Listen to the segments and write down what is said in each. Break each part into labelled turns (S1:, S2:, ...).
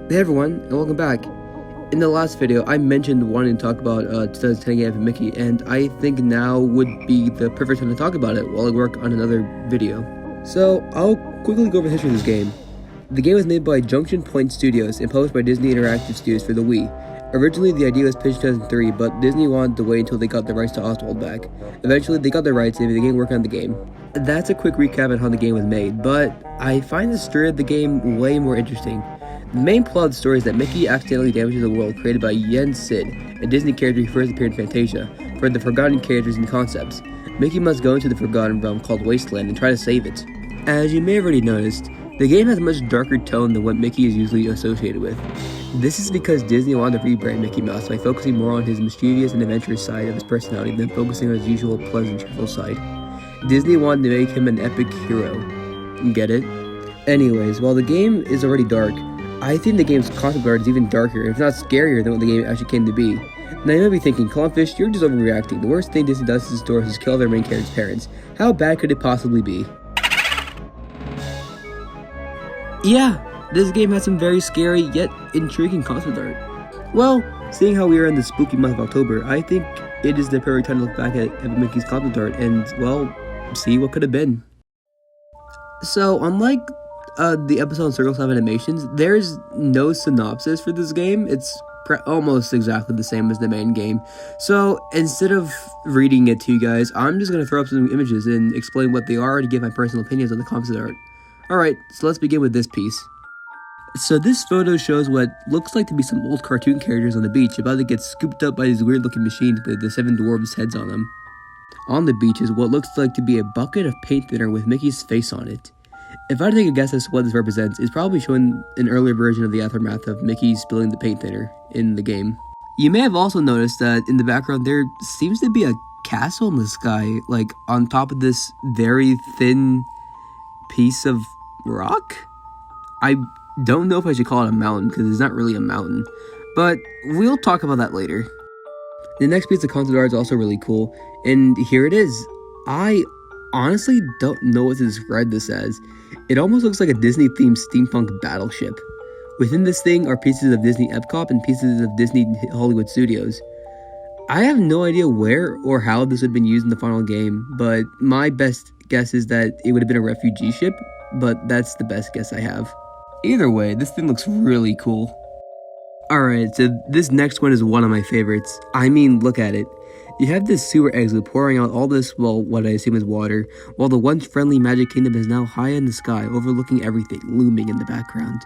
S1: Hey everyone, and welcome back. In the last video, I mentioned wanting to talk about 2010 game for Mickey, and I think now would be the perfect time to talk about it while I work on another video. So, I'll quickly go over the history of this game. The game was made by Junction Point Studios and published by Disney Interactive Studios for the Wii. Originally, the idea was pitched in 2003, but Disney wanted to wait until they got the rights to Oswald back. Eventually, they got the rights and they began working on the game. That's a quick recap on how the game was made, but I find the story of the game way more interesting. The main plot of the story is that Mickey accidentally damages a world created by Yen Sid, a Disney character who first appeared in Fantasia, for the forgotten characters and concepts. Mickey must go into the forgotten realm called Wasteland and try to save it. As you may have already noticed, the game has a much darker tone than what Mickey is usually associated with. This is because Disney wanted to rebrand Mickey Mouse by focusing more on his mischievous and adventurous side of his personality than focusing on his usual pleasant, cheerful side. Disney wanted to make him an epic hero. Get it? Anyways, while the game is already dark, I think the game's concept art is even darker, if not scarier, than what the game actually came to be. Now you might be thinking, Clownfish, you're just overreacting. The worst thing Disney does to stories is kill their main character's parents. How bad could it possibly be? Yeah, this game has some very scary yet intriguing concept art. Well, seeing how we are in the spooky month of October, I think it is the perfect time to look back at Mickey's concept art and, well, see what could have been. So, unlike the episode on Circle 7 Animations, there's no synopsis for this game. It's almost exactly the same as the main game. So instead of reading it to you guys, I'm just going to throw up some images and explain what they are to give my personal opinions on the concept art. Alright, so let's begin with this piece. So this photo shows what looks like to be some old cartoon characters on the beach about to get scooped up by these weird looking machines with the 7 dwarves' heads on them. On the beach is what looks like to be a bucket of paint thinner with Mickey's face on it. If I had to take a guess as to what this represents, it's probably showing an earlier version of the aftermath of Mickey spilling the paint thinner in the game. You may have also noticed that in the background there seems to be a castle in the sky, like on top of this very thin piece of rock? I don't know if I should call it a mountain because it's not really a mountain, but we'll talk about that later. The next piece of concept art is also really cool, and here it is. I honestly don't know what to describe this as. It almost looks like a Disney-themed steampunk battleship. Within this thing are pieces of Disney Epcot and pieces of Disney Hollywood Studios. I have no idea where or how this would have been used in the final game, but my best guess is that it would have been a refugee ship, but that's the best guess I have. Either way, this thing looks really cool. Alright, so this next one is one of my favorites. I mean, look at it. You have this sewer exit pouring out all this, well, what I assume is water, while the once friendly Magic Kingdom is now high in the sky, overlooking everything, looming in the background.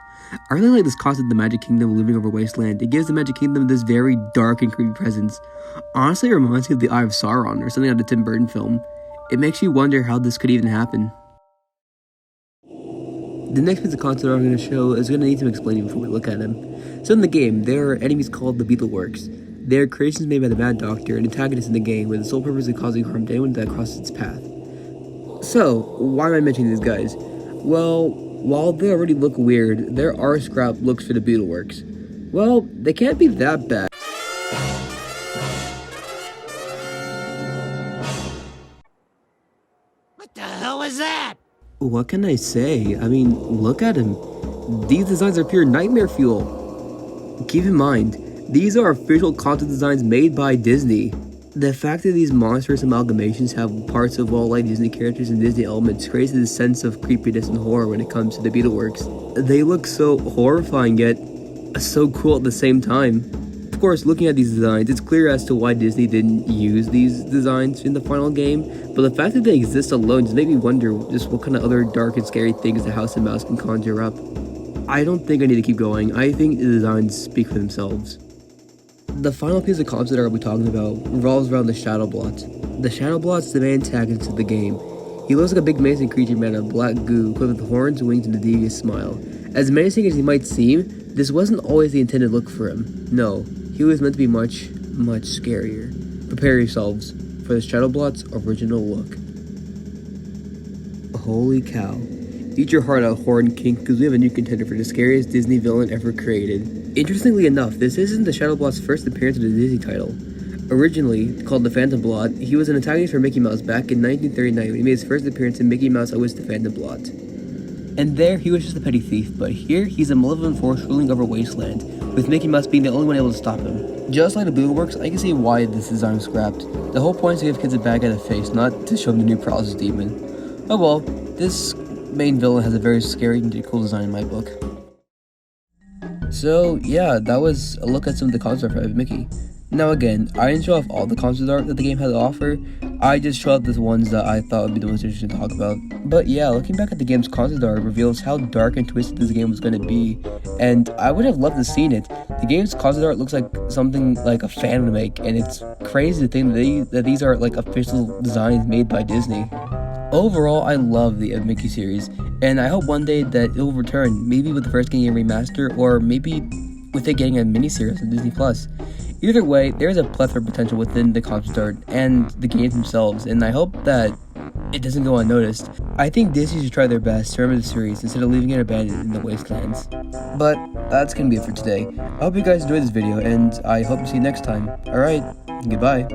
S1: I really like this concept of the Magic Kingdom looming over Wasteland. It gives the Magic Kingdom this very dark and creepy presence. Honestly, it reminds me of the Eye of Sauron or something out of a Tim Burton film. It makes you wonder how this could even happen. The next piece of concept art I'm going to show is going to need some explaining before we look at him. So in the game, there are enemies called the Beetleworks. They are creations made by the Mad Doctor, an antagonist in the game with the sole purpose of causing harm to anyone that crosses its path. So, why am I mentioning these guys? Well, while they already look weird, there are scrap looks for the Beetleworks. Well, they can't be that bad.
S2: What the hell is that?
S1: What can I say? I mean, look at him. These designs are pure nightmare fuel. Keep in mind, these are official concept designs made by Disney. The fact that these monstrous amalgamations have parts of all like Disney characters and Disney elements creates this sense of creepiness and horror when it comes to the Beetleworks. They look so horrifying yet so cool at the same time. Of course, looking at these designs, it's clear as to why Disney didn't use these designs in the final game, but the fact that they exist alone just made me wonder just what kind of other dark and scary things the House of Mouse can conjure up. I don't think I need to keep going. I think the designs speak for themselves. The final piece of concept art we're talking about revolves around the Shadow Blot. The Shadow Blot's the main antagonist of the game. He looks like a big menacing creature made of black goo, equipped with horns, wings, and a devious smile. As menacing as he might seem, this wasn't always the intended look for him. No, he was meant to be much, much scarier. Prepare yourselves for the Shadow Blot's original look. Holy cow. Eat your heart out, Horn King, because we have a new contender for the scariest Disney villain ever created. Interestingly enough, this isn't the Shadow Blot's first appearance in a Disney title. Originally called the Phantom Blot, he was an antagonist for Mickey Mouse back in 1939 when he made his first appearance in Mickey Mouse I Was the Phantom Blot. And there, he was just a petty thief, but here, he's a malevolent force ruling over Wasteland, with Mickey Mouse being the only one able to stop him. Just like the Bloo works, I can see why this design was scrapped. The whole point is to give kids a bad guy to face, not to show them the new Paralysis Demon. Oh well, this main villain has a very scary and cool design in my book. So yeah, that was a look at some of the concept art for Mickey. Now again, I didn't show off all the concept art that the game had to offer, I just showed off the ones that I thought would be the most interesting to talk about. But yeah, looking back at the game's concept art reveals how dark and twisted this game was going to be, and I would have loved to seen it. The game's concept art looks like something like a fan would make, and it's crazy to think that these are like official designs made by Disney. Overall, I love the Mickey series, and I hope one day that it will return, maybe with the first game remaster, or maybe with it getting a miniseries on Disney+. Either way, there's a plethora of potential within the concept art and the games themselves, and I hope that it doesn't go unnoticed. I think Disney should try their best to remember the series instead of leaving it abandoned in the wastelands. But that's gonna be it for today. I hope you guys enjoyed this video, and I hope to see you next time. Alright, goodbye.